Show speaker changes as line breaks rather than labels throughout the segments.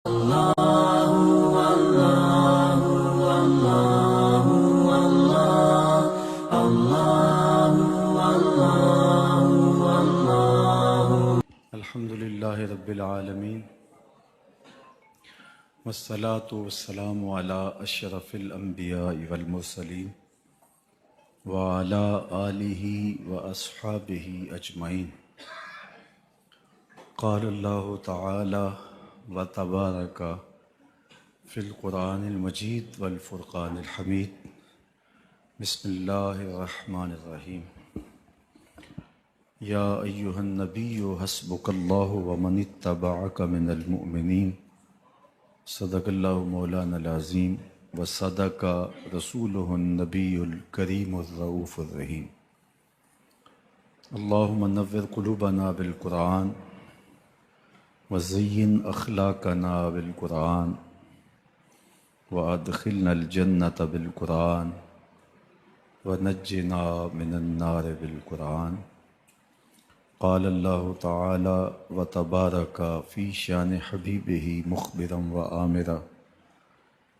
الحمد للہ رب العالمین والصلاة والسلام علی اشرف الانبیاء والمرسلین وعلی آلہ واصحابہ اجمعین۔ قال اللہ تعالی وتبارک فی القرآن المجید والفرقان الحمید۔ بسم اللہ الرحمن الرحیم۔ یا ایہا النبی حسبک اللہ ومن اتبعک من المؤمنین۔ صدق اللہ مولانا العظیم وصدق رسولہ النبی الکریم الرؤوف الرحیم۔ اللہم نور قلوبنا بالقرآن وزین اخلاقنا بالقرآن وادخلنا الجنة بالقرآن ونجنا من النار بالقرآن۔ قال اللہ تعالی وتبارک فی شان حبیبہ مخبرا وآمرا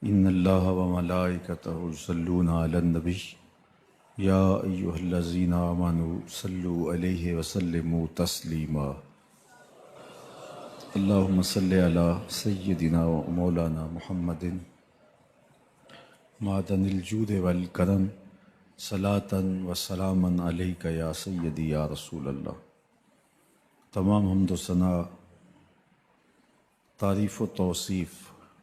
ان اللہ وملائکتہ یصلون علی النبی یا ایہا الذین آمنوا صلوا علیہ وسلموا تسلیما۔ اللہم صل علی سیدنا و مولانا محمد معدن الجود والکرم صلاۃ و سلاما علیک یا سیدی یا رسول اللہ۔ تمام حمد و ثنا، تعریف و توصیف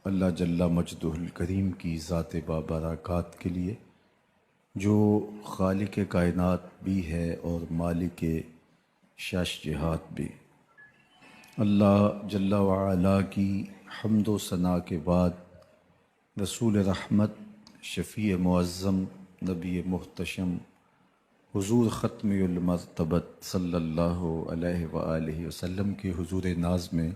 اللہ جل مجدہ الکریم کی ذات بابرکات کے لیے، جو خالق کائنات بھی ہے اور مالک شش جہات بھی۔ اللہ جل وعلا کی حمد و ثنا کے بعد رسول رحمت، شفیع معظم، نبی محتشم حضور ختم المرتبت صلی اللہ علیہ وآلہ وسلم کے حضور ناز میں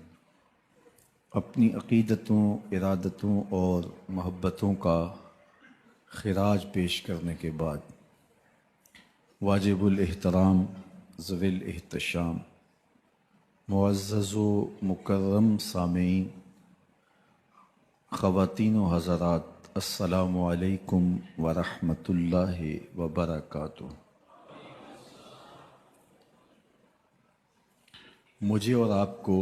اپنی عقیدتوں، ارادتوں اور محبتوں کا خراج پیش کرنے کے بعد واجب الاحترام، ذوی الاحتشام، معزز و مکرم سامعین، خواتین و حضرات، السلام علیکم ورحمۃ اللہ وبرکاتہ۔ مجھے اور آپ کو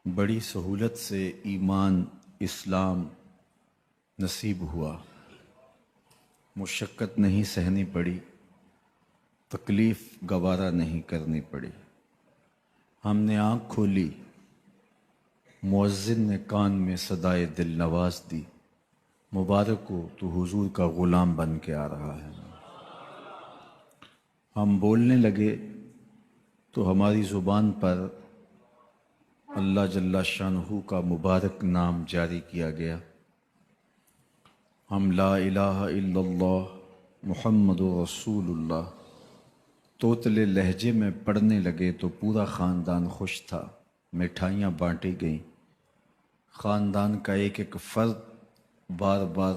بڑی سہولت سے ایمان اسلام نصیب ہوا، مشقت نہیں سہنی پڑی، تکلیف گوارا نہیں کرنی پڑی۔ ہم نے آنکھ کھولی، مؤذن نے کان میں صدائے دل نواز دی، مبارک ہو تو حضور کا غلام بن کے آ رہا ہے۔ ہم بولنے لگے تو ہماری زبان پر اللہ جل شانہ کا مبارک نام جاری کیا گیا۔ ہم لا الہ الا اللہ محمد رسول اللہ توتلے لہجے میں پڑھنے لگے تو پورا خاندان خوش تھا، مٹھائیاں بانٹی گئیں، خاندان کا ایک ایک فرد بار بار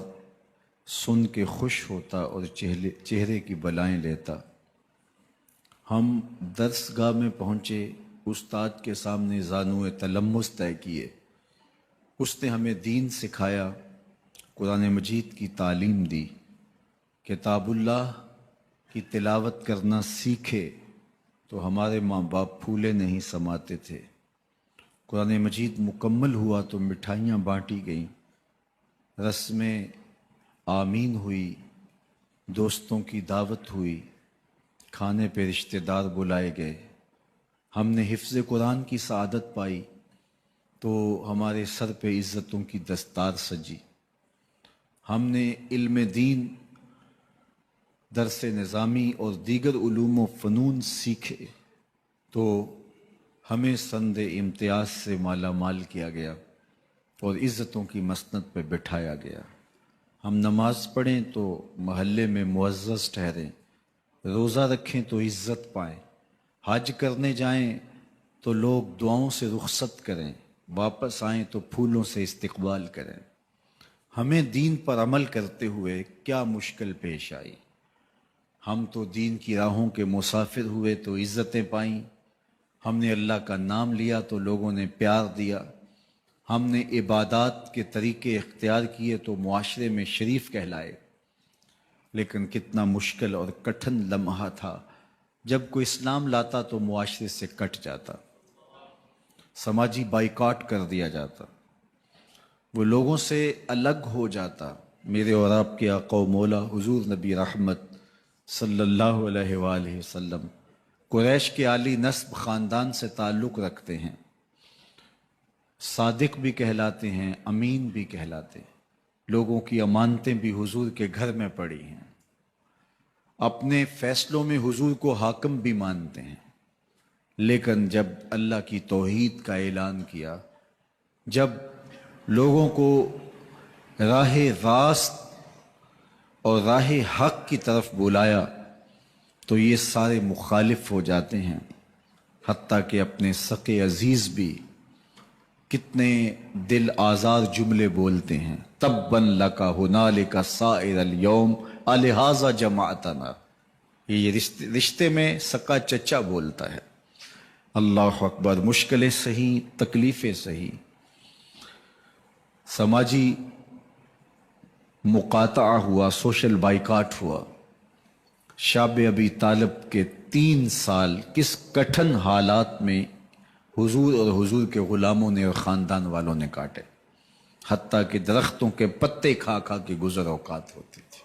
سن کے خوش ہوتا اور چہرے کی بلائیں لیتا۔ ہم درس گاہ میں پہنچے، استاد کے سامنے زانوئے تلمس طے کیے، اس نے ہمیں دین سکھایا، قرآن مجید کی تعلیم دی، کتاب اللہ کی تلاوت کرنا سیکھے تو ہمارے ماں باپ پھولے نہیں سماتے تھے۔ قرآن مجید مکمل ہوا تو مٹھائیاں بانٹی گئیں، رسمیں آمین ہوئی، دوستوں کی دعوت ہوئی، کھانے پہ رشتہ دار بلائے گئے۔ ہم نے حفظ قرآن کی سعادت پائی تو ہمارے سر پہ عزتوں کی دستار سجی۔ ہم نے علم دین، درس نظامی اور دیگر علوم و فنون سیکھے تو ہمیں سند امتیاز سے مالا مال کیا گیا اور عزتوں کی مسند پہ بٹھایا گیا۔ ہم نماز پڑھیں تو محلے میں معزز ٹھہریں، روزہ رکھیں تو عزت پائیں، حج کرنے جائیں تو لوگ دعاؤں سے رخصت کریں، واپس آئیں تو پھولوں سے استقبال کریں۔ ہمیں دین پر عمل کرتے ہوئے کیا مشکل پیش آئی؟ ہم تو دین کی راہوں کے مسافر ہوئے تو عزتیں پائیں، ہم نے اللہ کا نام لیا تو لوگوں نے پیار دیا، ہم نے عبادات کے طریقے اختیار کیے تو معاشرے میں شریف کہلائے، لیکن کتنا مشکل اور کٹھن لمحہ تھا جب کوئی اسلام لاتا تو معاشرے سے کٹ جاتا، سماجی بائیکاٹ کر دیا جاتا، وہ لوگوں سے الگ ہو جاتا۔ میرے اور آپ کے آقا و مولا حضور نبی رحمت صلی اللہ علیہ وآلہ وسلم قریش کے عالی نسب خاندان سے تعلق رکھتے ہیں، صادق بھی کہلاتے ہیں، امین بھی کہلاتے ہیں، لوگوں کی امانتیں بھی حضور کے گھر میں پڑی ہیں، اپنے فیصلوں میں حضور کو حاکم بھی مانتے ہیں۔ لیکن جب اللہ کی توحید کا اعلان کیا، جب لوگوں کو راہ راست اور راہ حق کی طرف بلایا تو یہ سارے مخالف ہو جاتے ہیں، حتیٰ کہ اپنے سقے عزیز بھی کتنے دل آزار جملے بولتے ہیں، تباً لک ہنالک سائر الیوم الہٰذا جمعتنا۔ یہ رشتے میں سکا چچا بولتا ہے۔ اللہ اکبر، مشکلیں سہی، تکلیفیں سہی، سماجی مقاطعہ ہوا، سوشل بائیکاٹ ہوا۔ شاب ابی طالب کے 3 سال کس کٹھن حالات میں حضور اور حضور کے غلاموں نے اور خاندان والوں نے کاٹے، حتیٰ کہ درختوں کے پتے کھا کھا کے گزر اوقات ہوتی تھی۔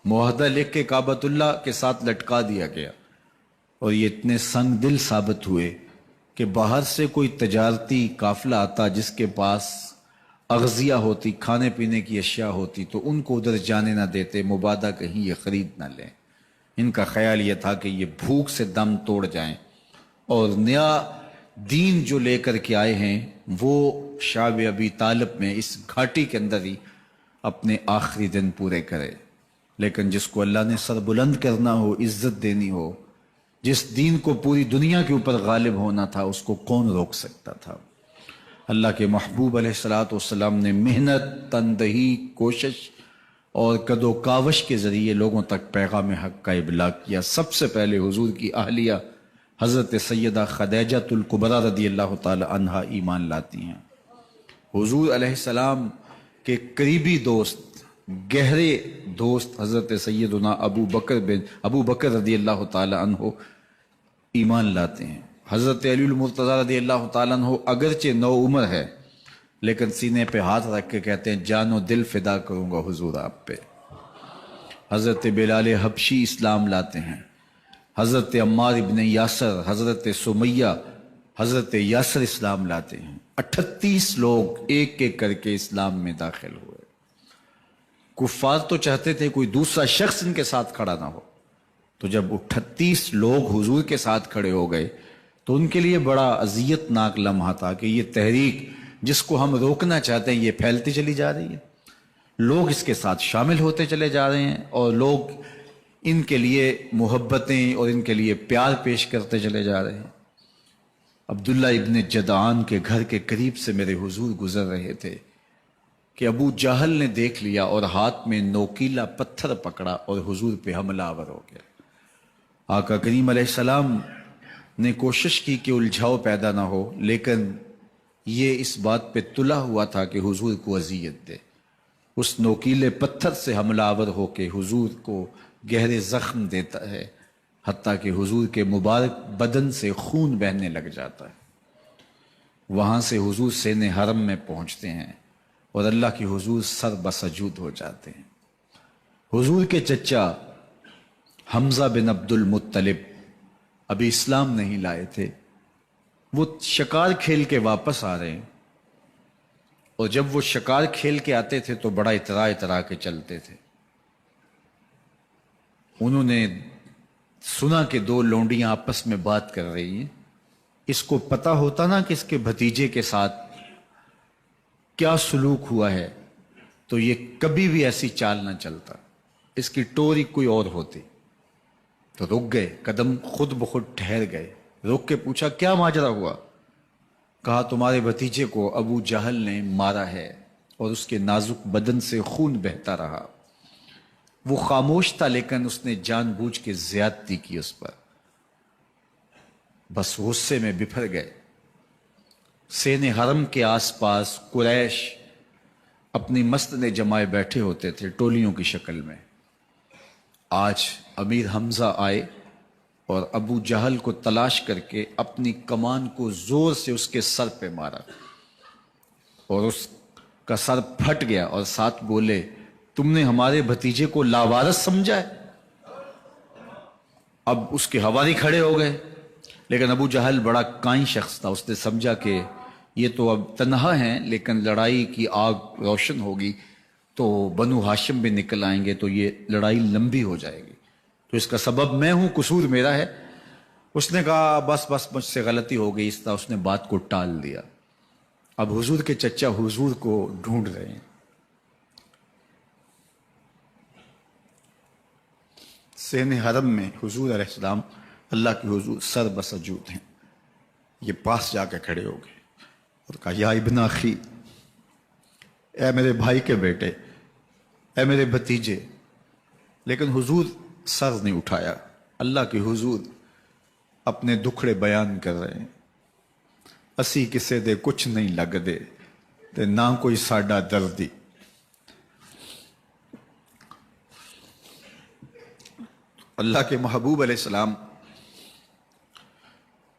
معاہدہ لکھ کے کعبۃ اللہ کے ساتھ لٹکا دیا گیا، اور یہ اتنے سنگ دل ثابت ہوئے کہ باہر سے کوئی تجارتی قافلہ آتا جس کے پاس اغذیہ ہوتی، کھانے پینے کی اشیاء ہوتی، تو ان کو ادھر جانے نہ دیتے، مبادا کہیں یہ خرید نہ لیں۔ ان کا خیال یہ تھا کہ یہ بھوک سے دم توڑ جائیں، اور نیا دین جو لے کر کے آئے ہیں وہ شعب ابی طالب میں اس گھاٹی کے اندر ہی اپنے آخری دن پورے کرے۔ لیکن جس کو اللہ نے سر بلند کرنا ہو، عزت دینی ہو، جس دین کو پوری دنیا کے اوپر غالب ہونا تھا، اس کو کون روک سکتا تھا؟ اللہ کے محبوب علیہ الصلوۃ والسلام نے محنت، تندہی، کوشش اور کد و کاوش کے ذریعے لوگوں تک پیغام حق کا ابلاغ کیا۔ سب سے پہلے حضور کی اہلیہ حضرت سیدہ خدیجہ الکبریٰ رضی اللہ تعالی عنہا ایمان لاتی ہیں۔ حضور علیہ السلام کے قریبی دوست، گہرے دوست حضرت سیدنا ابو بکر رضی اللہ تعالی عنہ ایمان لاتے ہیں۔ حضرت علی المرتضیٰ رضی اللہ تعالیٰ عنہ اگرچہ نو عمر ہے، لیکن سینے پہ ہاتھ رکھ کے کہتے ہیں جان و دل فدا کروں گا حضور آپ پہ۔ حضرت بلال حبشی اسلام لاتے ہیں، حضرت عمار ابن یاسر، حضرت سمیہ، حضرت یاسر اسلام لاتے ہیں۔ 38 لوگ ایک ایک کر کے اسلام میں داخل ہوئے۔ کفار تو چاہتے تھے کوئی دوسرا شخص ان کے ساتھ کھڑا نہ ہو، تو جب 38 لوگ حضور کے ساتھ کھڑے ہو گئے تو ان کے لیے بڑا اذیت ناک لمحہ تھا کہ یہ تحریک جس کو ہم روکنا چاہتے ہیں یہ پھیلتی چلی جا رہی ہے، لوگ اس کے ساتھ شامل ہوتے چلے جا رہے ہیں، اور لوگ ان کے لیے محبتیں اور ان کے لیے پیار پیش کرتے چلے جا رہے ہیں۔ عبداللہ ابن جدعان کے گھر کے قریب سے میرے حضور گزر رہے تھے کہ ابو جہل نے دیکھ لیا اور ہاتھ میں نوکیلا پتھر پکڑا اور حضور پہ حملہ آور ہو گیا۔ آقا کریم علیہ السلام نے کوشش کی کہ الجھاؤ پیدا نہ ہو، لیکن یہ اس بات پہ تلا ہوا تھا کہ حضور کو اذیت دے۔ اس نوکیلے پتھر سے حملہ آور ہو کے حضور کو گہرے زخم دیتا ہے، حتیٰ کہ حضور کے مبارک بدن سے خون بہنے لگ جاتا ہے۔ وہاں سے حضور سین حرم میں پہنچتے ہیں اور اللہ کے حضور سر بسجود ہو جاتے ہیں۔ حضور کے چچا حمزہ بن عبد المطلب ابھی اسلام نہیں لائے تھے، وہ شکار کھیل کے واپس آ رہے ہیں، اور جب وہ شکار کھیل کے آتے تھے تو بڑا اترا کے چلتے تھے۔ انہوں نے سنا کہ 2 لونڈیاں آپس میں بات کر رہی ہیں۔ اس کو پتہ ہوتا نا کہ اس کے بھتیجے کے ساتھ کیا سلوک ہوا ہے تو یہ کبھی بھی ایسی چال نہ چلتا، اس کی ٹوری کوئی اور ہوتی۔ تو رک گئے، قدم خود بخود ٹھہر گئے، رک کے پوچھا کیا ماجرا ہوا؟ کہا تمہارے بھتیجے کو ابو جہل نے مارا ہے اور اس کے نازک بدن سے خون بہتا رہا۔ وہ خاموش تھا لیکن اس نے جان بوجھ کے زیادتی کی اس پر، بس غصے میں بپھر گئے۔ سین حرم کے آس پاس قریش اپنی مسجدیں جمائے بیٹھے ہوتے تھے ٹولیوں کی شکل میں. آج امیر حمزہ آئے اور ابو جہل کو تلاش کر کے اپنی کمان کو زور سے اس کے سر پہ مارا اور اس کا سر پھٹ گیا اور ساتھ بولے تم نے ہمارے بھتیجے کو لاوارث سمجھا ہے. اب اس کے حوالی کھڑے ہو گئے، لیکن ابو جہل بڑا کائن شخص تھا. اس نے سمجھا کہ یہ تو اب تنہا ہیں، لیکن لڑائی کی آگ روشن ہوگی تو بنو ہاشم بھی نکل آئیں گے تو یہ لڑائی لمبی ہو جائے گی، تو اس کا سبب میں ہوں، قصور میرا ہے. اس نے کہا بس بس مجھ سے غلطی ہو گئی. اس طرح اس نے بات کو ٹال دیا. اب حضور کے چچا حضور کو ڈھونڈ رہے ہیں. سین حرم میں حضور علیہ السلام اللہ کے حضور سر بسجود ہیں. یہ پاس جا کے کھڑے ہو گئے اور کہا یا ابن اخی، اے میرے بھائی کے بیٹے، اے میرے بھتیجے. لیکن حضور سر نہیں اٹھایا. اللہ کے حضور اپنے دکھڑے بیان کر رہے ہیں. اسی کسے دے کچھ نہیں لگ دے تے نہ کوئی ساڈا دردی. اللہ کے محبوب علیہ السلام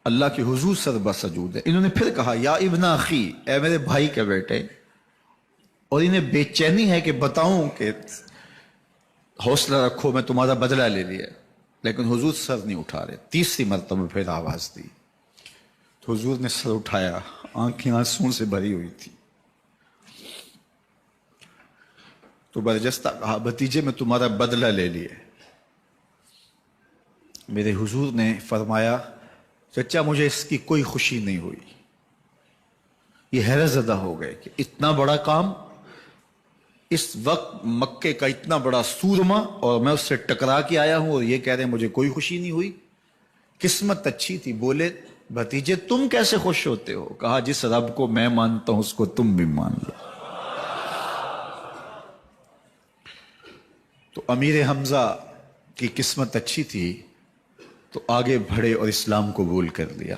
اللہ کے حضور سر بسجود ہے. انہوں نے پھر کہا یا ابن اخی، اے میرے بھائی کے بیٹے. اور انہیں بے چینی ہے کہ بتاؤں کہ حوصلہ رکھو میں تمہارا بدلہ لے لیا، لیکن حضور سر نہیں اٹھا رہے. تیسری مرتبہ پھر آواز دی تو حضور نے سر اٹھایا. آنکھیں آنسوں سے بھری ہوئی تھی. تو برجستہ کہا بھتیجے میں تمہارا بدلہ لے لیے. میرے حضور نے فرمایا چچا مجھے اس کی کوئی خوشی نہیں ہوئی. یہ حیرت زدہ ہو گئے کہ اتنا بڑا کام، اس وقت مکے کا اتنا بڑا سورما، اور میں اس سے ٹکرا کے آیا ہوں اور یہ کہہ رہے ہیں مجھے کوئی خوشی نہیں ہوئی. قسمت اچھی تھی. بولے بھتیجے تم کیسے خوش ہوتے ہو؟ کہا جس رب کو میں مانتا ہوں اس کو تم بھی مان لو. تو امیر حمزہ کی قسمت اچھی تھی تو آگے بڑھے اور اسلام قبول کر لیا.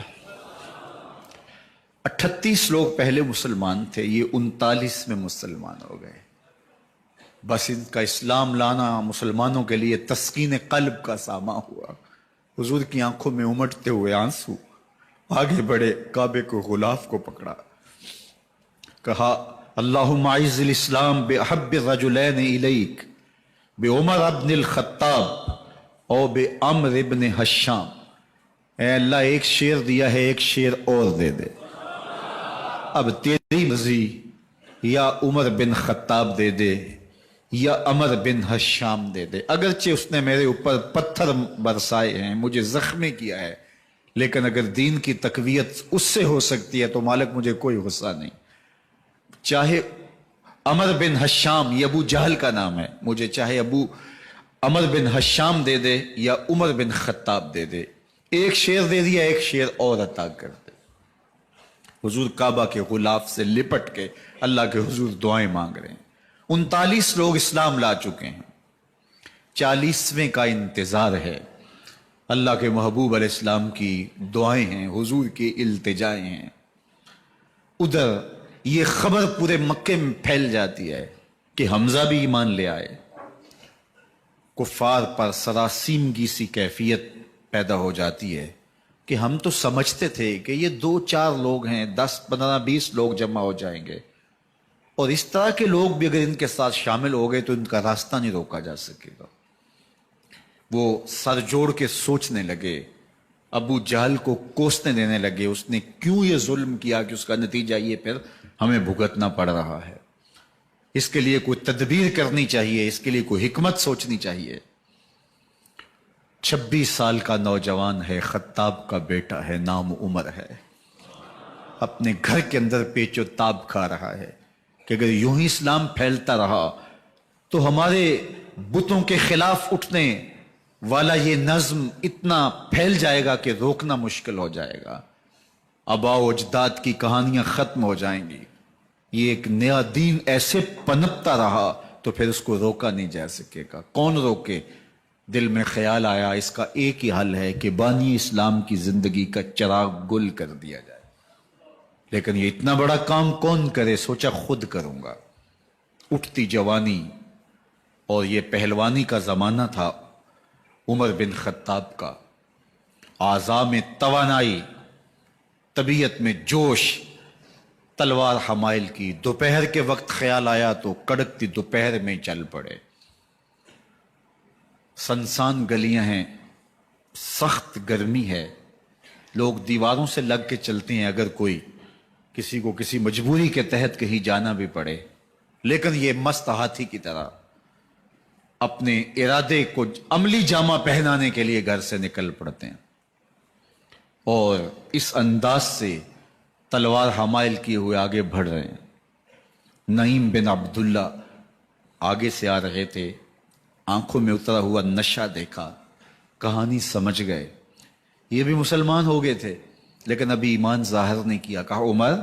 38 لوگ پہلے مسلمان تھے، یہ 39 میں مسلمان ہو گئے. بس ان کا اسلام لانا مسلمانوں کے لیے تسکین قلب کا ساما ہوا. حضور کی آنکھوں میں امٹتے ہوئے آنسو. آگے بڑھے، کعبے کو غلاف کو پکڑا، کہا اللہم اعز الاسلام باحب الرجلین الیک بعمر ابن الخطاب او بعمر ابن حشام. اے اللہ ایک شیر دیا ہے، ایک شیر اور دے دے. اب تیری مرضی، یا عمر بن خطاب دے دے یا عمر بن حشام دے دے. اگرچہ اس نے میرے اوپر پتھر برسائے ہیں، مجھے زخمی کیا ہے، لیکن اگر دین کی تقویت اس سے ہو سکتی ہے تو مالک مجھے کوئی غصہ نہیں. چاہے عمر بن حشام، یہ ابو جہل کا نام ہے، مجھے چاہے ابو عمر بن حشام دے دے یا عمر بن خطاب دے دے. ایک شیر دے دیا، ایک شیر اور عطا کر دے. حضور کعبہ کے غلاف سے لپٹ کے اللہ کے حضور دعائیں مانگ رہے ہیں. 39 لوگ اسلام لا چکے ہیں، 40ویں کا انتظار ہے. اللہ کے محبوب علیہ السلام کی دعائیں ہیں، حضور کی التجائیں ہیں. ادھر یہ خبر پورے مکے میں پھیل جاتی ہے کہ حمزہ بھی ایمان لے آئے. کفار پر سراسیمگی سی کیفیت پیدا ہو جاتی ہے کہ ہم تو سمجھتے تھے کہ یہ 2-4 لوگ ہیں، 10-15-20 لوگ جمع ہو جائیں گے، اور اس طرح کے لوگ بھی اگر ان کے ساتھ شامل ہو گئے تو ان کا راستہ نہیں روکا جا سکے گا. وہ سر جوڑ کے سوچنے لگے، ابو جہل کو کوسنے دینے لگے اس نے کیوں یہ ظلم کیا کہ اس کا نتیجہ یہ پھر ہمیں بھگتنا پڑ رہا ہے. اس کے لیے کوئی تدبیر کرنی چاہیے، اس کے لیے کوئی حکمت سوچنی چاہیے. 26 سال کا نوجوان ہے، خطاب کا بیٹا ہے، نام عمر ہے. اپنے گھر کے اندر پیچ و تاب کھا رہا ہے کہ اگر یوں ہی اسلام پھیلتا رہا تو ہمارے بتوں کے خلاف اٹھنے والا یہ نظم اتنا پھیل جائے گا کہ روکنا مشکل ہو جائے گا. آباء و اجداد کی کہانیاں ختم ہو جائیں گی. یہ ایک نیا دین ایسے پنپتا رہا تو پھر اس کو روکا نہیں جا سکے گا. کون روکے؟ دل میں خیال آیا اس کا ایک ہی حل ہے کہ بانی اسلام کی زندگی کا چراغ گل کر دیا جائے. لیکن یہ اتنا بڑا کام کون کرے؟ سوچا خود کروں گا۔ اٹھتی جوانی اور یہ پہلوانی کا زمانہ تھا عمر بن خطاب کا، اعضاء میں توانائی، طبیعت میں جوش، تلوار حمائل کی۔ دوپہر کے وقت خیال آیا تو کڑکتی دوپہر میں چل پڑے۔ سنسان گلیاں ہیں، سخت گرمی ہے، لوگ دیواروں سے لگ کے چلتے ہیں اگر کوئی کسی کو کسی مجبوری کے تحت کہیں جانا بھی پڑے، لیکن یہ مست ہاتھی کی طرح اپنے ارادے کو عملی جامہ پہنانے کے لیے گھر سے نکل پڑتے ہیں، اور اس انداز سے تلوار حمائل کیے ہوئے آگے بڑھ رہے ہیں۔ نعیم بن عبداللہ آگے سے آ رہے تھے، آنکھوں میں اترا ہوا نشہ دیکھا، کہانی سمجھ گئے۔ یہ بھی مسلمان ہو گئے تھے لیکن ابھی ایمان ظاہر نہیں کیا۔ کہا عمر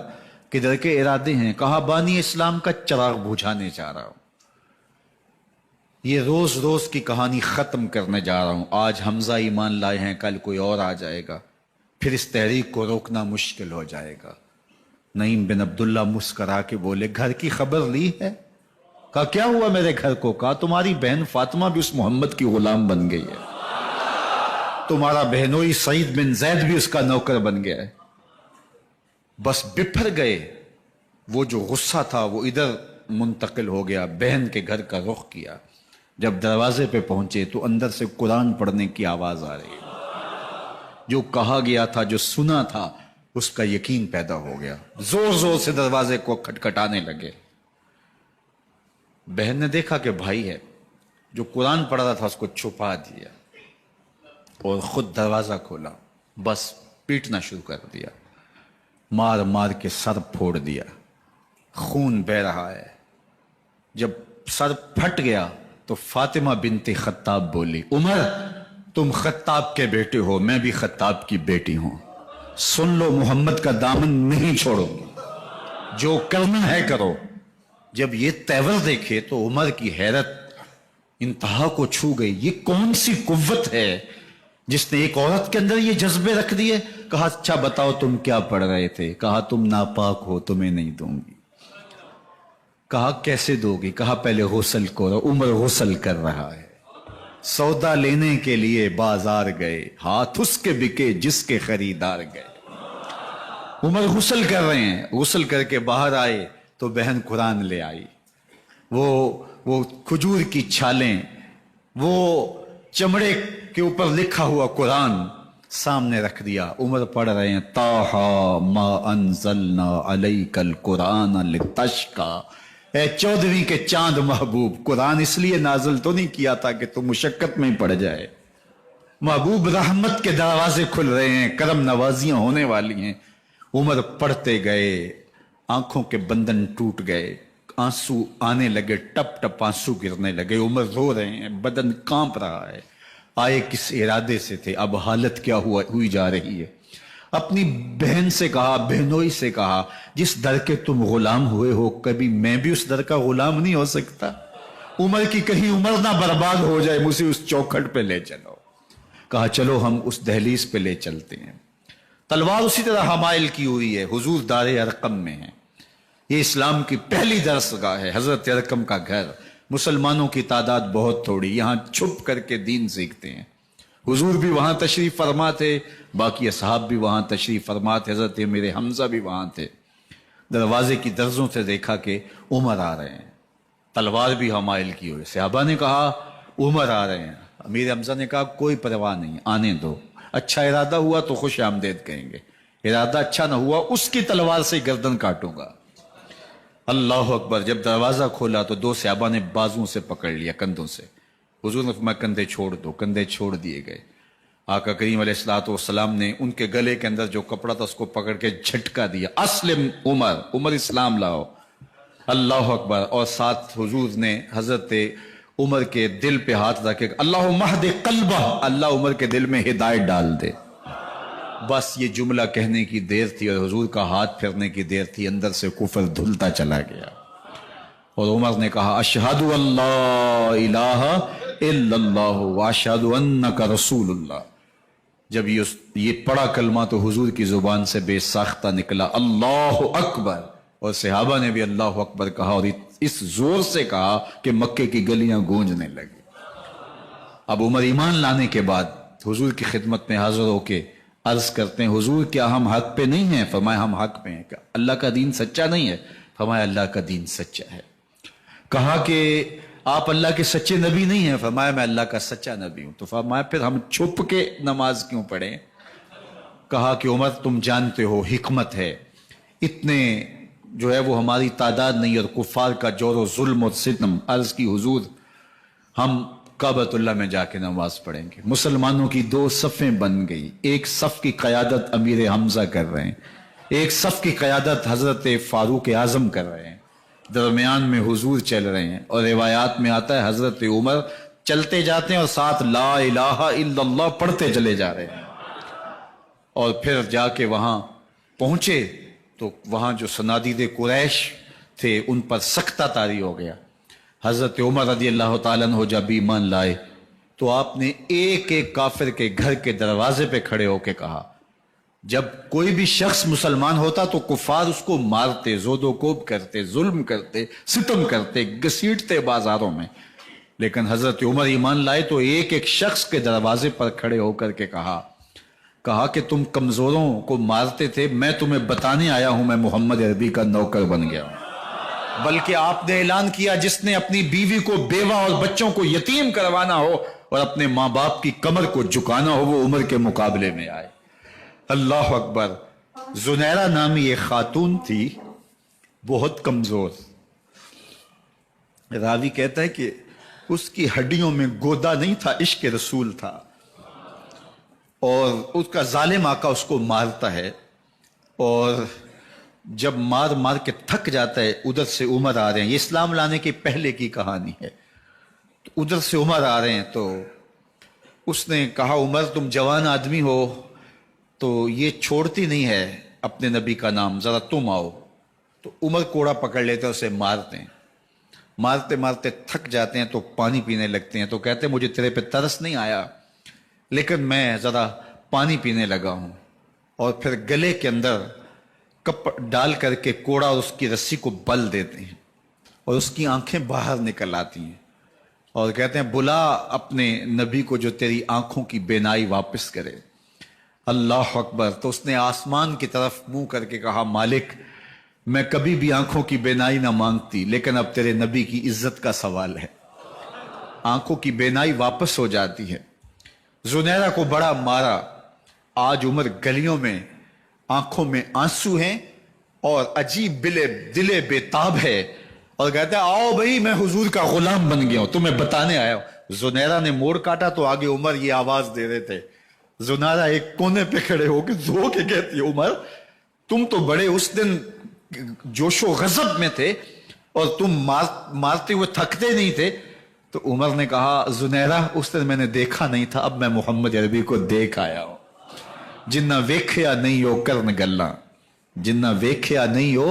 کدھر کے ارادے ہیں؟ کہا بانی اسلام کا چراغ بجھانے جا رہا ہوں، یہ روز روز کی کہانی ختم کرنے جا رہا ہوں۔ آج حمزہ ایمان لائے ہیں، کل کوئی اور آ جائے گا، پھر اس تحریک کو روکنا مشکل ہو جائے گا۔ نعیم بن عبداللہ مسکرا کے بولے گھر کی خبر لی ہے؟ کہا کیا ہوا میرے گھر کو؟ کہا تمہاری بہن فاطمہ بھی اس محمد کی غلام بن گئی ہے، تمہارا بہنوئی سعید بن زید بھی اس کا نوکر بن گیا ہے۔ بس بپھر گئے، وہ جو غصہ تھا وہ ادھر منتقل ہو گیا، بہن کے گھر کا رخ کیا۔ جب دروازے پہ پہنچے تو اندر سے قرآن پڑھنے کی آواز آ رہی ہے، جو کہا گیا تھا، جو سنا تھا، اس کا یقین پیدا ہو گیا۔ زور زور سے دروازے کو کھٹکھٹانے لگے۔ بہن نے دیکھا کہ بھائی ہے، جو قرآن پڑھ رہا تھا اس کو چھپا دیا اور خود دروازہ کھولا، بس پیٹنا شروع کر دیا، مار مار کے سر پھوڑ دیا، خون بہ رہا ہے۔ جب سر پھٹ گیا تو فاطمہ بنت خطاب بولی عمر تم خطاب کے بیٹے ہو، میں بھی خطاب کی بیٹی ہوں، سن لو محمد کا دامن نہیں چھوڑو گی، جو کرنا ہے کرو۔ جب یہ تیور دیکھے تو عمر کی حیرت انتہا کو چھو گئی۔ یہ کون سی قوت ہے جس نے ایک عورت کے اندر یہ جذبے رکھ دیے؟ کہا اچھا بتاؤ تم کیا پڑھ رہے تھے؟ کہا تم ناپاک ہو، تمہیں نہیں دوں گی۔ کہا کیسے دو گی؟ کہا پہلے غسل کرو۔ عمر غسل کر رہا ہے، سودا لینے کے لیے بازار گئے، ہاتھ اس کے بکے جس کے خریدار گئے۔ عمر غسل کر رہے ہیں، غسل کر کے باہر آئے تو بہن قرآن لے آئی، وہ کھجور کی چھالیں، وہ چمڑے کے اوپر لکھا ہوا قرآن سامنے رکھ دیا۔ عمر پڑھ رہے ہیں طٰہٰ ما انزلنا علیک القرآن لتشقیٰ، اے 14ویں کے چاند محبوب، قرآن اس لیے نازل تو نہیں کیا تھا کہ تم مشقت میں پڑ جائے۔ محبوب رحمت کے دروازے کھل رہے ہیں، کرم نوازیاں ہونے والی ہیں۔ عمر پڑھتے گئے، آنکھوں کے بندن ٹوٹ گئے، آنسو آنے لگے، ٹپ ٹپ آنسو گرنے لگے۔ عمر رو رہے ہیں، بدن کانپ رہا ہے۔ آئے کس ارادے سے تھے، اب حالت کیا ہوئی جا رہی ہے۔ اپنی بہن سے کہا، بہنوئی سے کہا جس در کے تم غلام ہوئے ہو کبھی میں بھی اس در کا غلام نہیں ہو سکتا؟ عمر کی کہیں عمر نہ برباد ہو جائے، مجھے اس چوکھٹ پہ لے چلو۔ کہا چلو ہم اس دہلیز پہ لے چلتے ہیں۔ تلوار اسی طرح حمائل کی ہوئی ہے، حضور دار ارقم میں ہے۔ یہ اسلام کی پہلی درسگاہ ہے، حضرت ارقم کا گھر۔ مسلمانوں کی تعداد بہت تھوڑی، یہاں چھپ کر کے دین سیکھتے ہیں۔ حضور بھی وہاں تشریف فرما تھے، باقی اصحاب بھی وہاں تشریف فرما تھے، حضرت میرے حمزہ بھی وہاں تھے۔ دروازے کی درزوں سے دیکھا کہ عمر آ رہے ہیں، تلوار بھی حمائل کی ہوئی۔ صحابہ نے کہا عمر آ رہے ہیں، امیر حمزہ نے کہا کوئی پرواہ نہیں، آنے دو، اچھا ارادہ ہوا تو خوش آمدید کہیں گے، ارادہ اچھا نہ ہوا اس کی تلوار سے گردن کاٹوں گا۔ اللہ اکبر۔ جب دروازہ کھولا تو دو صحابہ نے بازوں سے پکڑ لیا، کندھوں سے۔ حضور نے فرمایا کندھے چھوڑ دو، کندھے چھوڑ دیے گئے۔ آقا کریم علیہ الصلوۃ والسلام نے ان کے گلے کے اندر جو کپڑا تھا اس کو پکڑ کے جھٹکا دیا، اسلم عمر، عمر اسلام لاؤ۔ اللہ اکبر۔ اور ساتھ حضور نے حضرت عمر کے دل پہ ہاتھ رکھے، اللہم اہد قلبہ، اللہ عمر کے دل میں ہدایت ڈال دے۔ بس یہ جملہ کہنے کی دیر تھی اور حضور کا ہاتھ پھرنے کی دیر تھی، اندر سے کفر دھلتا چلا گیا۔ اور عمر نے کہا اشہد ان لا الہ الا اللہ واشہد انک رسول اللہ۔ جب یہ پڑا کلمہ تو حضور کی زبان سے بے ساختہ نکلا اللہ اکبر، اور صحابہ نے بھی اللہ اکبر کہا، اور اس زور سے کہا کہ مکے کی گلیاں گونجنے لگی۔ اب عمر ایمان لانے کے بعد حضور کی خدمت میں حاضر ہو کے عرض کرتے ہیں حضور کیا ہم حق پہ نہیں ہیں؟ فرمایا ہم حق پہ ہیں۔ کہ اللہ کا دین سچا نہیں ہے؟ فرمایا اللہ کا دین سچا ہے۔ کہا کہ آپ اللہ کے سچے نبی نہیں ہیں؟ فرمایا میں اللہ کا سچا نبی ہوں۔ تو فرمایا پھر ہم چھپ کے نماز کیوں پڑھیں؟ کہا کہ عمر تم جانتے ہو حکمت ہے، اتنے جو ہے وہ ہماری تعداد نہیں، اور کفار کا جور و ظلم و ستم۔ عرض کی حضور ہم کعبۃ اللہ میں جا کے نماز پڑھیں گے۔ مسلمانوں کی دو صفیں بن گئی، ایک صف کی قیادت امیر حمزہ کر رہے ہیں، ایک صف کی قیادت حضرت فاروق اعظم کر رہے ہیں، درمیان میں حضور چل رہے ہیں، اور روایات میں آتا ہے حضرت عمر چلتے جاتے ہیں اور ساتھ لا الہ الا اللہ پڑھتے چلے جا رہے ہیں۔ اور پھر جا کے وہاں پہنچے تو وہاں جو صنادید قریش تھے ان پر سختہ طاری ہو گیا۔ حضرت عمر رضی اللہ تعالیٰ عنہ جب ایمان لائے تو آپ نے ایک ایک کافر کے گھر کے دروازے پہ کھڑے ہو کے کہا، جب کوئی بھی شخص مسلمان ہوتا تو کفار اس کو مارتے، زود و کوب کرتے، ظلم کرتے، ستم کرتے، گھسیٹتے بازاروں میں، لیکن حضرت عمر ایمان لائے تو ایک ایک شخص کے دروازے پر کھڑے ہو کر کے کہا کہ تم کمزوروں کو مارتے تھے، میں تمہیں بتانے آیا ہوں میں محمد عربی کا نوکر بن گیا ہوں۔ بلکہ آپ نے اعلان کیا جس نے اپنی بیوی کو، بیوہ اور بچوں کو یتیم کروانا ہو اور اپنے ماں باپ کی کمر کو جھکانا ہو وہ عمر کے مقابلے میں آئے۔ اللہ اکبر۔ زنیرہ نامی ایک خاتون تھی، بہت کمزور، راوی کہتا ہے کہ اس کی ہڈیوں میں گودا نہیں تھا، عشق رسول تھا، اور اس کا ظالم آقا اس کو مارتا ہے، اور جب مار مار کے تھک جاتا ہے ادھر سے عمر آ رہے ہیں، یہ اسلام لانے کے پہلے کی کہانی ہے، تو ادھر سے عمر آ رہے ہیں تو اس نے کہا عمر تم جوان آدمی ہو تو یہ چھوڑتی نہیں ہے اپنے نبی کا نام، ذرا تم آؤ۔ تو عمر کوڑا پکڑ لیتے ہیں، اسے مارتے ہیں، مارتے مارتے تھک جاتے ہیں تو پانی پینے لگتے ہیں، تو کہتے ہیں مجھے تیرے پہ ترس نہیں آیا لیکن میں ذرا پانی پینے لگا ہوں، اور پھر گلے کے اندر کپ ڈال کر کے کوڑا اور اس کی رسی کو بل دیتے ہیں اور اس کی آنکھیں باہر نکل آتی ہیں، اور کہتے ہیں بلا اپنے نبی کو جو تیری آنکھوں کی بینائی واپس کرے۔ اللہ اکبر۔ تو اس نے آسمان کی طرف منہ کر کے کہا مالک میں کبھی بھی آنکھوں کی بینائی نہ مانگتی، لیکن اب تیرے نبی کی عزت کا سوال ہے، آنکھوں کی بینائی واپس ہو جاتی ہے۔ زنیرہ کو بڑا مارا، آج عمر گلیوں میں آنکھوں میں آنسو ہیں اور عجیب دلے بے تاب ہے، اور کہتا ہے آؤ بھئی میں حضور کا غلام بن گیا ہوں، تمہیں بتانے آیا ہوں۔ زنیرہ نے موڑ کاٹا تو آگے عمر یہ آواز دے رہے تھے، زنیرہ ایک کونے پہ کھڑے ہو کے زو کے کہتی ہے عمر تم تو بڑے اس دن جوش و غضب میں تھے اور تم مارتے ہوئے تھکتے نہیں تھے۔ تو عمر نے کہا زنیرہ اس دن میں نے دیکھا نہیں تھا، اب میں محمد عربی کو دیکھ آیا ہوں۔ جنہ ویکھیا نہیں ہو کرن گلاں، جنہ ویکھیا نہیں ہو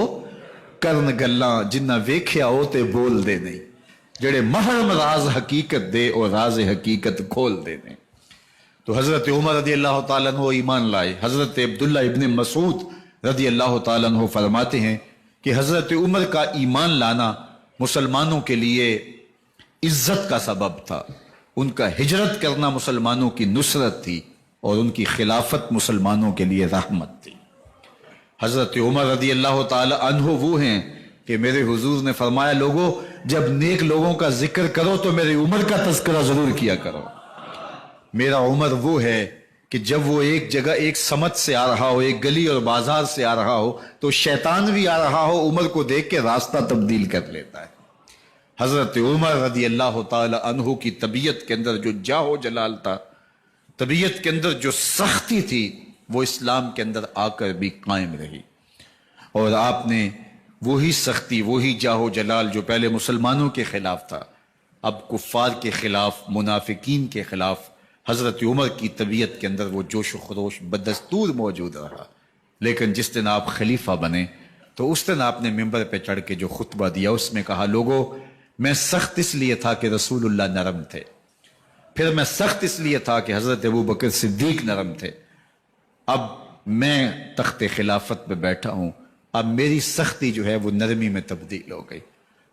کرن گلاں، جنہ ویکھیا ہو تے بول دے نہیں، جڑے محرم راز حقیقت دے اور راز حقیقت کھول دے نہیں۔ تو حضرت عمر رضی اللہ تعالیٰ عنہ ایمان لائے۔ حضرت عبداللہ ابن مسعود رضی اللہ تعالیٰ عنہ فرماتے ہیں کہ حضرت عمر کا ایمان لانا مسلمانوں کے لیے عزت کا سبب تھا، ان کا ہجرت کرنا مسلمانوں کی نصرت تھی، اور ان کی خلافت مسلمانوں کے لیے رحمت تھی۔ حضرت عمر رضی اللہ تعالی عنہ وہ ہیں کہ میرے حضور نے فرمایا لوگوں جب نیک لوگوں کا ذکر کرو تو میرے عمر کا تذکرہ ضرور کیا کرو۔ میرا عمر وہ ہے کہ جب وہ ایک جگہ ایک سمت سے آ رہا ہو، ایک گلی اور بازار سے آ رہا ہو تو شیطان بھی آ رہا ہو، عمر کو دیکھ کے راستہ تبدیل کر لیتا ہے۔ حضرت عمر رضی اللہ تعالی عنہ کی طبیعت کے اندر جو جاہ و جلال تھا، طبیعت کے اندر جو سختی تھی، وہ اسلام کے اندر آ کر بھی قائم رہی، اور آپ نے وہی سختی، وہی جاہ و جلال جو پہلے مسلمانوں کے خلاف تھا، اب کفار کے خلاف، منافقین کے خلاف حضرت عمر کی طبیعت کے اندر وہ جوش و خروش بدستور موجود رہا۔ لیکن جس دن آپ خلیفہ بنے تو اس دن آپ نے ممبر پہ چڑھ کے جو خطبہ دیا اس میں کہا لوگوں میں سخت اس لیے تھا کہ رسول اللہ نرم تھے، پھر میں سخت اس لیے تھا کہ حضرت ابو بکر صدیق نرم تھے، اب میں تخت خلافت پہ بیٹھا ہوں، اب میری سختی جو ہے وہ نرمی میں تبدیل ہو گئی،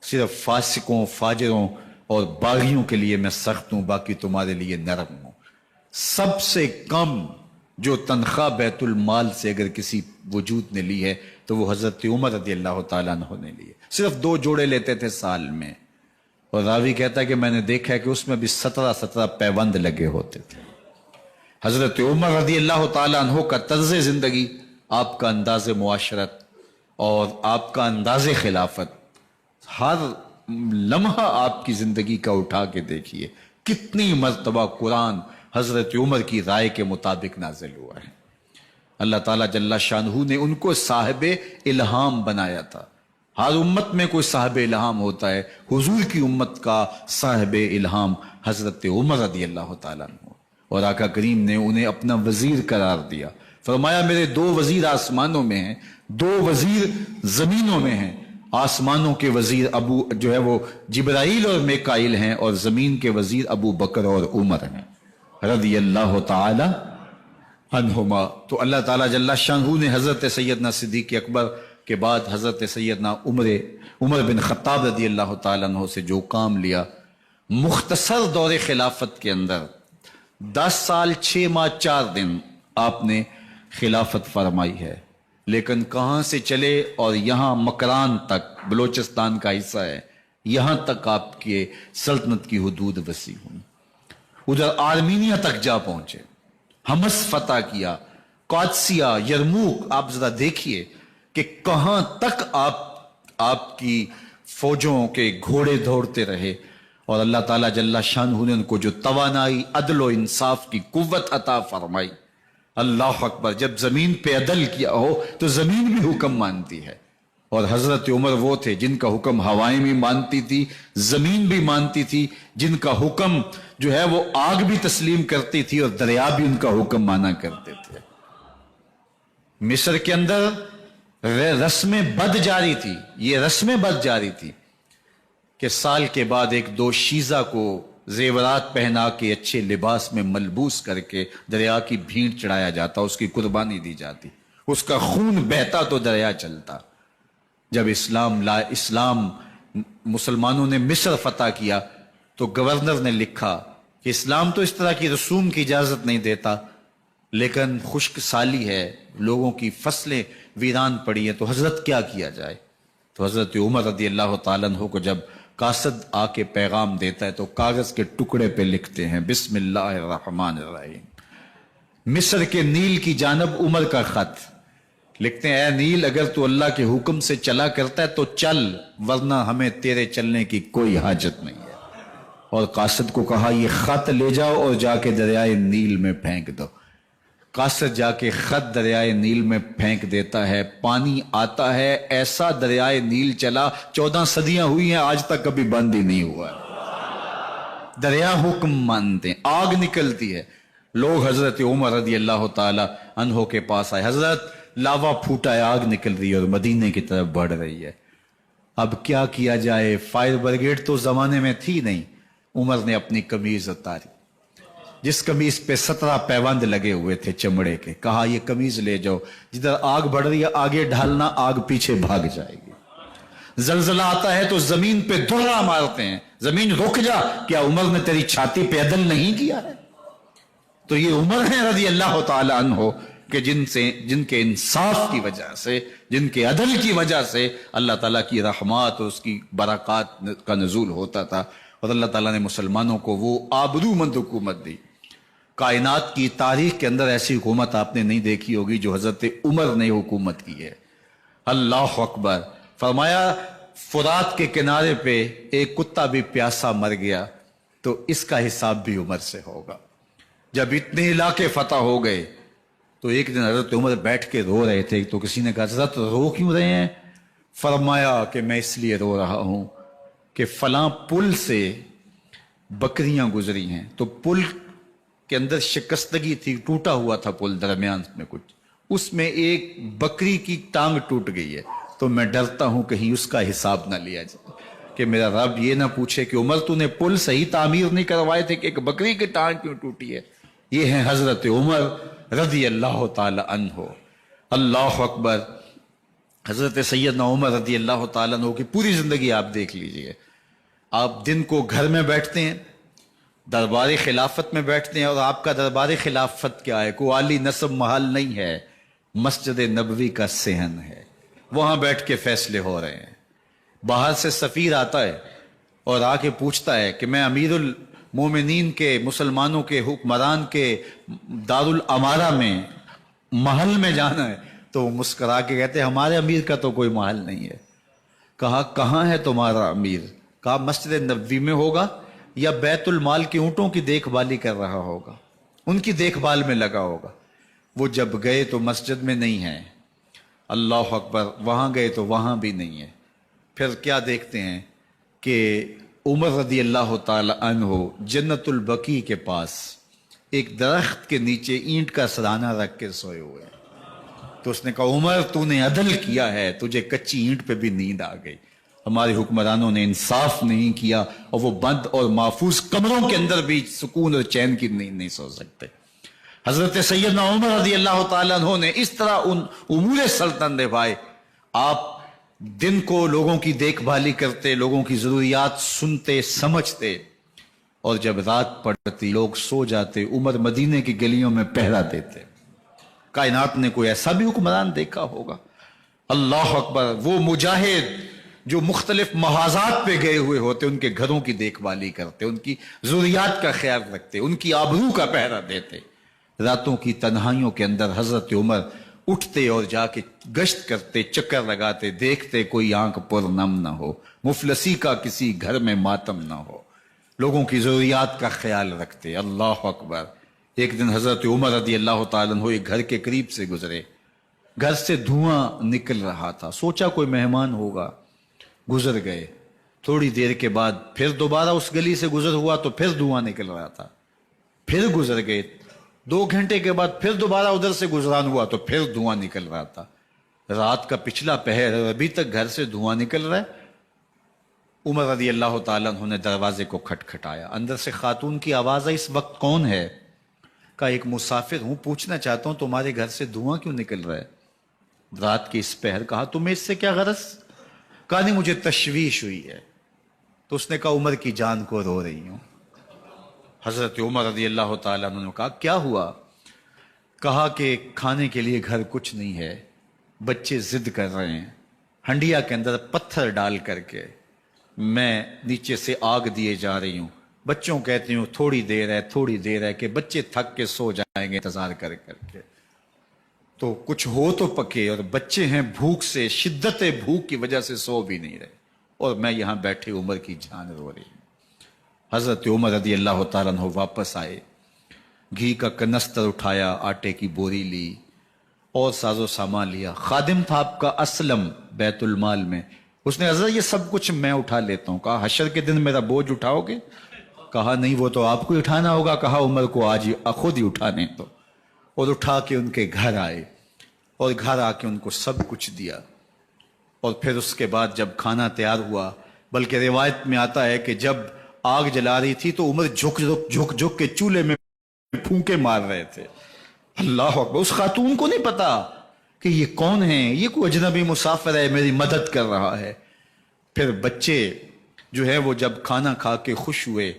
صرف فاسقوں فاجروں اور باغیوں کے لیے میں سخت ہوں، باقی تمہارے لیے نرم ہوں۔ سب سے کم جو تنخواہ بیت المال سے اگر کسی وجود نے لی ہے تو وہ حضرت عمر رضی اللہ تعالیٰ عنہ نے لی ہے، صرف 2 جوڑے لیتے تھے سال میں، اور راوی کہتا ہے کہ میں نے دیکھا ہے کہ اس میں بھی 17 پیوند لگے ہوتے تھے۔ حضرت عمر رضی اللہ تعالیٰ عنہ کا طرز زندگی، آپ کا انداز معاشرت اور آپ کا انداز خلافت، ہر لمحہ آپ کی زندگی کا اٹھا کے دیکھیے، کتنی مرتبہ قرآن حضرت عمر کی رائے کے مطابق نازل ہوا ہے۔ اللہ تعالیٰ جل شانہ نے ان کو صاحب الہام بنایا تھا۔ ہر امت میں کوئی صاحب الہام ہوتا ہے، حضور کی امت کا صاحب الہام حضرت عمر رضی اللہ تعالیٰ عنہ، اور آقا کریم نے انہیں اپنا وزیر قرار دیا، فرمایا میرے 2 وزیر آسمانوں میں ہیں، 2 وزیر زمینوں میں ہیں، آسمانوں کے وزیر ابو جو ہے وہ جبرائیل اور میکائیل ہیں، اور زمین کے وزیر ابو بکر اور عمر ہیں رضی اللہ تعالی عنہما۔ تو اللہ تعالیٰ جل شانہ نے حضرت سیدنا صدیق اکبر کے بعد حضرت سیدنا عمر بن خطاب رضی اللہ تعالیٰ عنہ سے جو کام لیا، مختصر دور خلافت کے اندر 10 سال 6 ماہ 4 دن آپ نے خلافت فرمائی ہے، لیکن کہاں سے چلے اور یہاں مکران تک، بلوچستان کا حصہ ہے، یہاں تک آپ کے سلطنت کی حدود وسیع ہوئی، ادھر آرمینیا تک جا پہنچے، حمص فتح کیا، قادسیہ، یرموک، آپ ذرا دیکھیے کہ کہاں تک آپ کی فوجوں کے گھوڑے دوڑتے رہے، اور اللہ تعالیٰ جل شانہ نے ان کو جو توانائی، عدل و انصاف کی قوت عطا فرمائی۔ اللہ اکبر، جب زمین پہ عدل کیا ہو تو زمین بھی حکم مانتی ہے، اور حضرت عمر وہ تھے جن کا حکم ہوائیں بھی مانتی تھی، زمین بھی مانتی تھی، جن کا حکم جو ہے وہ آگ بھی تسلیم کرتی تھی اور دریا بھی ان کا حکم مانا کرتے تھے۔ مصر کے اندر رسم بد جاری تھی، یہ رسم بد جاری تھی کہ سال کے بعد 1-2 شیزہ کو زیورات پہنا کے اچھے لباس میں ملبوس کر کے دریا کی بھینٹ چڑھایا جاتا، اس کی قربانی دی جاتی، اس کا خون بہتا تو دریا چلتا۔ جب اسلام مسلمانوں نے مصر فتح کیا تو گورنر نے لکھا کہ اسلام تو اس طرح کی رسوم کی اجازت نہیں دیتا، لیکن خشک سالی ہے، لوگوں کی فصلیں ویران پڑی ہیں، تو حضرت کیا کیا جائے؟ تو حضرت عمر رضی اللہ تعالیٰ عنہ کو جب قاصد آ کے پیغام دیتا ہے تو کاغذ کے ٹکڑے پہ لکھتے ہیں بسم اللہ الرحمن الرحیم، مصر کے نیل کی جانب عمر کا خط، لکھتے ہیں اے نیل اگر تو اللہ کے حکم سے چلا کرتا ہے تو چل، ورنہ ہمیں تیرے چلنے کی کوئی حاجت نہیں ہے۔ اور قاصد کو کہا یہ خط لے جاؤ اور جا کے دریائے نیل میں پھینک دو۔ قاصد جا کے خط دریائے نیل میں پھینک دیتا ہے، پانی آتا ہے، ایسا دریائے نیل چلا 14 صدیاں ہوئی ہیں آج تک کبھی بند ہی نہیں ہوا۔ دریا حکم مانتے ہیں، آگ نکلتی ہے، لوگ حضرت عمر رضی اللہ تعالی عنہ کے پاس آئے، حضرت لاوا پھوٹا ہے، آگ نکل رہی ہے اور مدینے کی طرف بڑھ رہی ہے، اب کیا کیا جائے؟ فائر بریگیڈ تو زمانے میں تھی نہیں۔ عمر نے اپنی قمیض اتاری، جس قمیض پہ 17 پیوند لگے ہوئے تھے چمڑے کے، کہا یہ قمیض لے جاؤ، جدھر آگ بڑھ رہی ہے آگے ڈھالنا، آگ پیچھے بھاگ جائے گی۔ زلزلہ آتا ہے تو زمین پہ دھڑا مارتے ہیں، زمین رک جا، کیا عمر نے تیری چھاتی پہ عدل نہیں کیا ہے؟ تو یہ عمر ہیں رضی اللہ تعالی عنہ کہ جن کے انصاف کی وجہ سے، جن کے عدل کی وجہ سے اللہ تعالیٰ کی رحمات اور اس کی برکات کا نزول ہوتا تھا، اور اللہ تعالیٰ نے مسلمانوں کو وہ آبرومند حکومت دی۔ کائنات کی تاریخ کے اندر ایسی حکومت آپ نے نہیں دیکھی ہوگی جو حضرت عمر نے حکومت کی ہے۔ اللہ اکبر، فرمایا فرات کے کنارے پہ ایک کتا بھی پیاسا مر گیا تو اس کا حساب بھی عمر سے ہوگا۔ جب اتنے علاقے فتح ہو گئے تو ایک دن حضرت عمر بیٹھ کے رو رہے تھے، تو کسی نے کہا حضرت رو کیوں رہے ہیں؟ فرمایا کہ میں اس لیے رو رہا ہوں کہ فلاں پل سے بکریاں گزری ہیں، تو پل کے اندر شکستگی تھی، ٹوٹا ہوا تھا پل درمیان میں کچھ، اس میں ایک بکری کی ٹانگ ٹوٹ گئی ہے، تو میں ڈرتا ہوں کہیں اس کا حساب نہ لیا جائے۔ کہ میرا رب یہ نہ پوچھے کہ عمر تو نے پل صحیح تعمیر نہیں کروائے تھے کہ ایک بکری کی ٹانگ کیوں ٹوٹی ہے. یہ ہیں حضرت عمر رضی اللہ تعالی عنہ. اللہ اکبر. حضرت سیدنا عمر رضی اللہ تعالیٰ عنہ کی پوری زندگی آپ دیکھ لیجئے. آپ دن کو گھر میں بیٹھتے ہیں، دربار خلافت میں بیٹھتے ہیں، اور آپ کا دربار خلافت کیا ہے؟ کوئی عالی نصب محل نہیں ہے، مسجد نبوی کا صحن ہے. وہاں بیٹھ کے فیصلے ہو رہے ہیں. باہر سے سفیر آتا ہے اور آ کے پوچھتا ہے کہ میں امیر المومنین کے، مسلمانوں کے حکمران کے دارالامارہ میں محل میں جانا ہے. تو وہ مسکرا کے کہتے ہیں ہمارے امیر کا تو کوئی محل نہیں ہے. کہا کہاں ہے تمہارا امیر؟ کہا مسجد نبوی میں ہوگا یا بیت المال کے اونٹوں کی دیکھ بھالی کر رہا ہوگا، ان کی دیکھ بھال میں لگا ہوگا. وہ جب گئے تو مسجد میں نہیں ہے. اللہ اکبر. وہاں گئے تو وہاں بھی نہیں ہے. پھر کیا دیکھتے ہیں کہ عمر رضی اللہ تعالی عنہ جنت البقیع کے پاس ایک درخت کے نیچے اینٹ کا سرانہ رکھ کے سوئے ہوئے ہیں. تو اس نے کہا عمر تو نے عدل کیا ہے، تجھے کچی اینٹ پہ بھی نیند آ گئی. ہمارے حکمرانوں نے انصاف نہیں کیا اور وہ بند اور محفوظ کمروں کے اندر بھی سکون اور چین کی نیند نہیں سو سکتے. حضرت سیدنا عمر رضی اللہ تعالیٰ عنہ نے اس طرح ان امور سلطنت نبھائے. آپ دن کو لوگوں کی دیکھ بھالی کرتے، لوگوں کی ضروریات سنتے سمجھتے، اور جب رات پڑتی لوگ سو جاتے عمر مدینے کی گلیوں میں پہرا دیتے. کائنات نے کوئی ایسا بھی حکمران دیکھا ہوگا؟ اللہ اکبر. وہ مجاہد جو مختلف محاذات پہ گئے ہوئے ہوتے ان کے گھروں کی دیکھ بھالی کرتے، ان کی ضروریات کا خیال رکھتے، ان کی آبرو کا پہرا دیتے. راتوں کی تنہائیوں کے اندر حضرت عمر اٹھتے اور جا کے گشت کرتے، چکر لگاتے، دیکھتے کوئی آنکھ پر نم نہ ہو، مفلسی کا کسی گھر میں ماتم نہ ہو، لوگوں کی ضروریات کا خیال رکھتے. اللہ اکبر. ایک دن حضرت عمر رضی اللہ تعالیٰ عنہ ایک گھر کے قریب سے گزرے. گھر سے دھواں نکل رہا تھا. سوچا کوئی مہمان ہوگا، گزر گئے. تھوڑی دیر کے بعد پھر دوبارہ اس گلی سے گزر ہوا تو پھر دھواں نکل رہا تھا. پھر گزر گئے. 2 گھنٹے کے بعد پھر دوبارہ ادھر سے گزران ہوا تو پھر دھواں نکل رہا تھا. رات کا پچھلا پہر ابھی تک گھر سے دھواں نکل رہا ہے. عمر رضی اللہ تعالیٰ عنہ نے دروازے کو کھٹکھٹایا. اندر سے خاتون کی آواز ہے، اس وقت کون ہے؟ کہا ایک مسافر ہوں، پوچھنا چاہتا ہوں تمہارے گھر سے دھواں کیوں نکل رہا ہے رات کے اس پہر. کہا تمہیں اس سے کیا غرض؟ کہا نہیں مجھے تشویش ہوئی ہے. تو اس نے کہا عمر کی جان کو رو رہی ہوں. حضرت عمر رضی اللہ تعالیٰ عنہ نے کہا کیا ہوا؟ کہا کہ کھانے کے لیے گھر کچھ نہیں ہے، بچے ضد کر رہے ہیں، ہنڈیا کے اندر پتھر ڈال کر کے میں نیچے سے آگ دیے جا رہی ہوں. بچوں کہتی ہوں تھوڑی دیر ہے کہ بچے تھک کے سو جائیں گے انتظار کر کے. تو کچھ ہو تو پکے، اور بچے ہیں بھوک سے، شدت بھوک کی وجہ سے سو بھی نہیں رہے، اور میں یہاں بیٹھے عمر کی جان رو رہی ہوں. حضرت عمر رضی اللہ تعالیٰ عنہ واپس آئے. گھی کا کنستر اٹھایا، آٹے کی بوری لی اور ساز و سامان لیا. خادم تھا آپ کا اسلم بیت المال میں. اس نے حضرت یہ سب کچھ میں اٹھا لیتا ہوں. کہا حشر کے دن میرا بوجھ اٹھاؤ گے؟ کہا نہیں وہ تو آپ کو اٹھانا ہوگا. کہا عمر کو آج خود ہی اٹھانے دو. اور اٹھا کے ان کے گھر آئے اور گھر آ کے ان کو سب کچھ دیا. اور پھر اس کے بعد جب کھانا تیار ہوا، بلکہ روایت میں آتا ہے کہ جب آگ جلا رہی تھی تو عمر جھک کے چولہے میں پھونکے مار رہے تھے. اللہ اکبر. اس خاتون کو نہیں پتا کہ یہ کون ہے، یہ کوئی اجنبی مسافر ہے میری مدد کر رہا ہے. پھر بچے جو ہے وہ جب کھانا کھا کے خوش ہوئے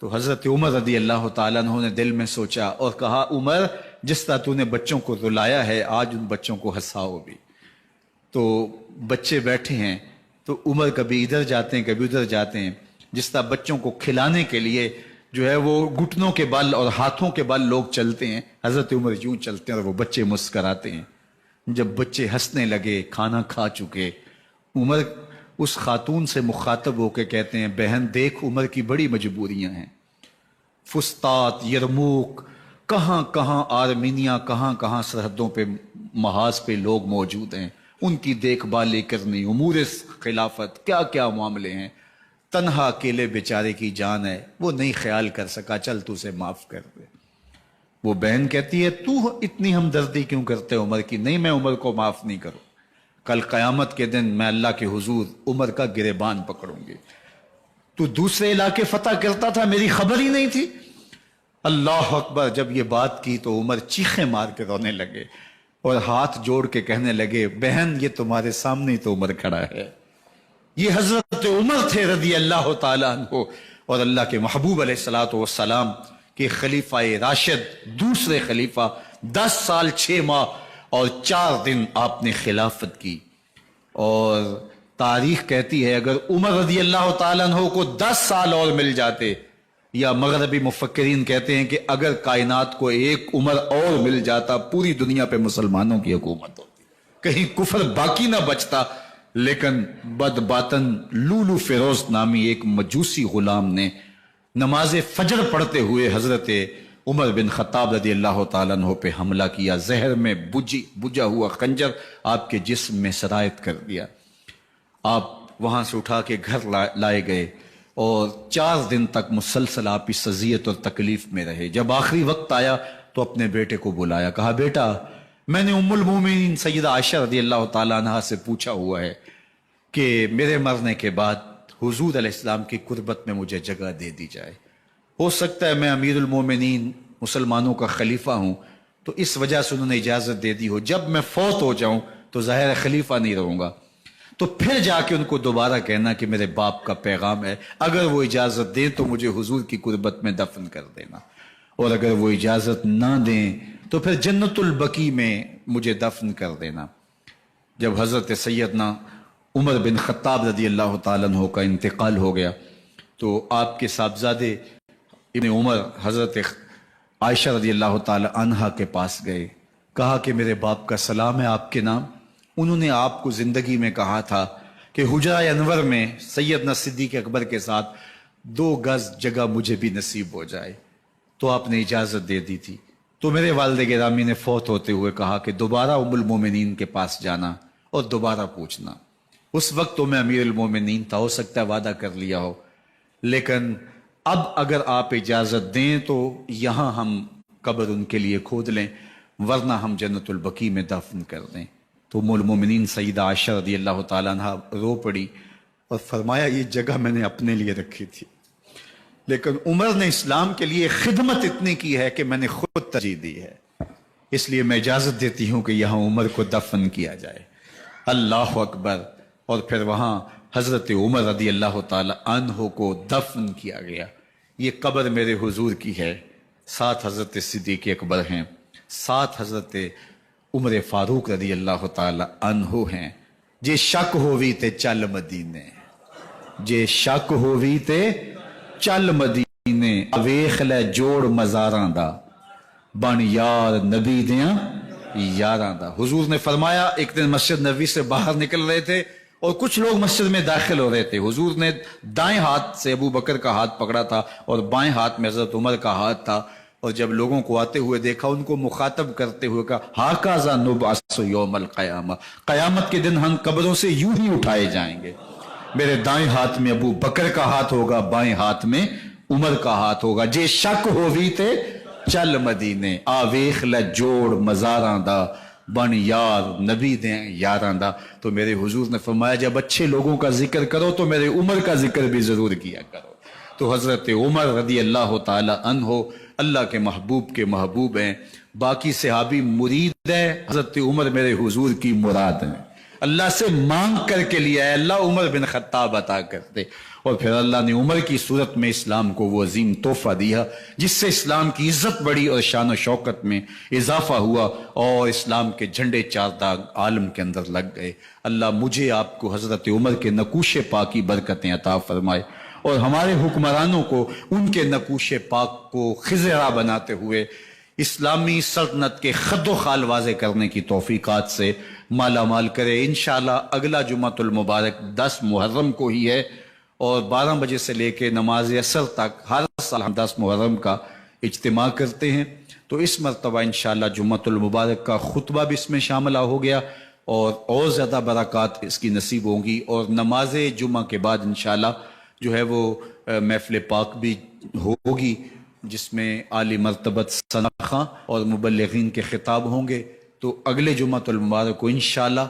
تو حضرت عمر رضی اللہ تعالیٰ عنہ نے دل میں سوچا اور کہا عمر جس طرح تو نے بچوں کو رلایا ہے آج ان بچوں کو ہنساؤ بھی. تو بچے بیٹھے ہیں تو عمر کبھی ادھر جاتے ہیں کبھی ادھر جاتے ہیں. جس طرح بچوں کو کھلانے کے لیے جو ہے وہ گھٹنوں کے بل اور ہاتھوں کے بل لوگ چلتے ہیں، حضرت عمر یوں چلتے ہیں اور وہ بچے مسکراتے ہیں. جب بچے ہنسنے لگے، کھانا کھا چکے، عمر اس خاتون سے مخاطب ہو کے کہتے ہیں بہن دیکھ عمر کی بڑی مجبوریاں ہیں. فسطاط، یرموک، کہاں کہاں آرمینیا، کہاں کہاں سرحدوں پہ محاذ پہ لوگ موجود ہیں، ان کی دیکھ بھال کرنی، امور خلافت، کیا کیا معاملے ہیں. تنہا اکیلے بیچارے کی جان ہے، وہ نہیں خیال کر سکا، چل تو اسے معاف کر دے. وہ بہن کہتی ہے تو اتنی ہمدردی کیوں کرتے عمر کی؟ نہیں میں عمر کو معاف نہیں کروں. کل قیامت کے دن میں اللہ کے حضور عمر کا گریبان پکڑوں گی. تو دوسرے علاقے فتح کرتا تھا، میری خبر ہی نہیں تھی. اللہ اکبر. جب یہ بات کی تو عمر چیخیں مار کے رونے لگے اور ہاتھ جوڑ کے کہنے لگے بہن یہ تمہارے سامنے ہی تو عمر کھڑا ہے. یہ حضرت عمر تھے رضی اللہ تعالیٰ عنہ، اور اللہ کے محبوب علیہ الصلوۃ والسلام کے خلیفہ راشد، دوسرے خلیفہ. 10 سال 6 ماہ اور 4 دن آپ نے خلافت کی. اور تاریخ کہتی ہے اگر عمر رضی اللہ تعالیٰ عنہ کو 10 سال اور مل جاتے، یا مغربی مفکرین کہتے ہیں کہ اگر کائنات کو ایک عمر اور مل جاتا، پوری دنیا پہ مسلمانوں کی حکومت ہوتی، کہیں کفر باقی نہ بچتا. لیکن بد باطن لولو فیروز نامی ایک مجوسی غلام نے نماز فجر پڑھتے ہوئے حضرت عمر بن خطاب رضی اللہ تعالیٰ عنہ پہ حملہ کیا. زہر میں بجھا ہوا خنجر آپ کے جسم میں سرایت کر دیا. آپ وہاں سے اٹھا کے گھر لائے گئے اور 4 دن تک مسلسل آپ اس اذیت اور تکلیف میں رہے. جب آخری وقت آیا تو اپنے بیٹے کو بلایا، کہا بیٹا میں نے ام المومنین سیدہ عائشہ رضی اللہ تعالیٰ عنہ سے پوچھا ہوا ہے کہ میرے مرنے کے بعد حضور علیہ السلام کی قربت میں مجھے جگہ دے دی جائے. ہو سکتا ہے میں امیر المومنین مسلمانوں کا خلیفہ ہوں تو اس وجہ سے انہوں نے اجازت دے دی ہو، جب میں فوت ہو جاؤں تو ظاہر خلیفہ نہیں رہوں گا، تو پھر جا کے ان کو دوبارہ کہنا کہ میرے باپ کا پیغام ہے، اگر وہ اجازت دیں تو مجھے حضور کی قربت میں دفن کر دینا، اور اگر وہ اجازت نہ دیں تو پھر جنت البقیع میں مجھے دفن کر دینا. جب حضرت سیدنا عمر بن خطاب رضی اللہ تعالیٰ عنہ کا انتقال ہو گیا تو آپ کے صاحبزادے ابن عمر حضرت عائشہ رضی اللہ تعالیٰ عنہا کے پاس گئے، کہا کہ میرے باپ کا سلام ہے آپ کے نام. انہوں نے آپ کو زندگی میں کہا تھا کہ حجرہ انور میں سیدنا صدیق اکبر کے ساتھ 2 گز جگہ مجھے بھی نصیب ہو جائے، تو آپ نے اجازت دے دی تھی. تو میرے والد گرامی نے فوت ہوتے ہوئے کہا کہ دوبارہ ام المومنین کے پاس جانا اور دوبارہ پوچھنا. اس وقت تو میں امیر المومنین تھا، ہو سکتا ہے وعدہ کر لیا ہو، لیکن اب اگر آپ اجازت دیں تو یہاں ہم قبر ان کے لیے کھود لیں، ورنہ ہم جنت البقیع میں دفن کر دیں. تو ام المومنین سیدہ عائشہ رضی اللہ تعالیٰ عنہ رو پڑی اور فرمایا یہ جگہ میں نے اپنے لیے رکھی تھی، لیکن عمر نے اسلام کے لیے خدمت اتنی کی ہے کہ میں نے خود ترجیح دی ہے، اس لیے میں اجازت دیتی ہوں کہ یہاں عمر کو دفن کیا جائے. اللہ اکبر. اور پھر وہاں حضرت عمر رضی اللہ تعالی عنہ کو دفن کیا گیا. یہ قبر میرے حضور کی ہے، 7 حضرت صدیق اکبر ہیں، 7 حضرت عمر فاروق رضی اللہ تعالی عنہ ہیں. جے شک ہووی تے چل مدینے، جے شک ہووی تے چل مدینے، ویخ لے جوڑ مزاراں دا، بن یار نبی دیاں یاراں دا. حضور نے فرمایا ایک دن مسجد نبوی سے باہر نکل رہے تھے اور کچھ لوگ مسجد میں داخل ہو رہے تھے. حضور نے دائیں ہاتھ سے ابو بکر کا ہاتھ پکڑا تھا اور بائیں ہاتھ میں حضرت عمر کا ہاتھ تھا، اور جب لوگوں کو آتے ہوئے دیکھا ان کو مخاطب کرتے ہوئے کہا ہاکذا نبعث یوم القیامہ، قیامت کے دن ہم قبروں سے یوں ہی اٹھائے جائیں گے. میرے دائیں ہاتھ میں ابو بکر کا ہاتھ ہوگا، بائیں ہاتھ میں عمر کا ہاتھ ہوگا. جے شک ہووی تے چل مدینے، آ ویخ لے جوڑ مزاراں دا، بن یار نبی دیں یاراں دا. تو میرے حضور نے فرمایا جب اچھے لوگوں کا ذکر کرو تو میرے عمر کا ذکر بھی ضرور کیا کرو. تو حضرت عمر رضی اللہ تعالی عنہ اللہ کے محبوب کے محبوب ہیں. باقی صحابی مرید ہیں، حضرت عمر میرے حضور کی مراد ہیں. اللہ سے مانگ کر کے لیا ہے، اللہ عمر بن خطاب عطا کرتے، اور پھر اللہ نے عمر کی صورت میں اسلام کو وہ عظیم تحفہ دیا جس سے اسلام کی عزت بڑھی اور شان و شوکت میں اضافہ ہوا، اور اسلام کے جھنڈے 4 داغ عالم کے اندر لگ گئے. اللہ مجھے آپ کو حضرت عمر کے نقوش پاک کی برکتیں عطا فرمائے، اور ہمارے حکمرانوں کو ان کے نقوش پاک کو خضرا بناتے ہوئے اسلامی سلطنت کے خد و خال واضح کرنے کی توفیقات سے مالا مال کرے. انشاءاللہ اگلا جمعۃ المبارک 10 محرم کو ہی ہے، اور 12 بجے سے لے کے نماز عصر تک ہر سال ہم 10 محرم کا اجتماع کرتے ہیں. تو اس مرتبہ انشاءاللہ جمعۃ المبارک کا خطبہ بھی اس میں شامل ہو گیا، اور زیادہ برکات اس کی نصیب ہوں گی. اور نماز جمعہ کے بعد انشاءاللہ جو ہے وہ محفل پاک بھی ہوگی جس میں عالی مرتبت ثناء خواں اور مبلغین کے خطاب ہوں گے. تو اگلے جمعۃ المبارک کو انشاءاللہ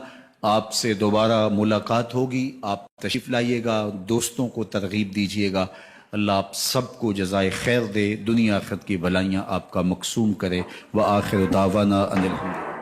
آپ سے دوبارہ ملاقات ہوگی. آپ تشریف لائیے گا، دوستوں کو ترغیب دیجیے گا. اللہ آپ سب کو جزائے خیر دے، دنیا آخرت کی بھلائیاں آپ کا مقسوم کرے. وآخر دعوانا ان الحمد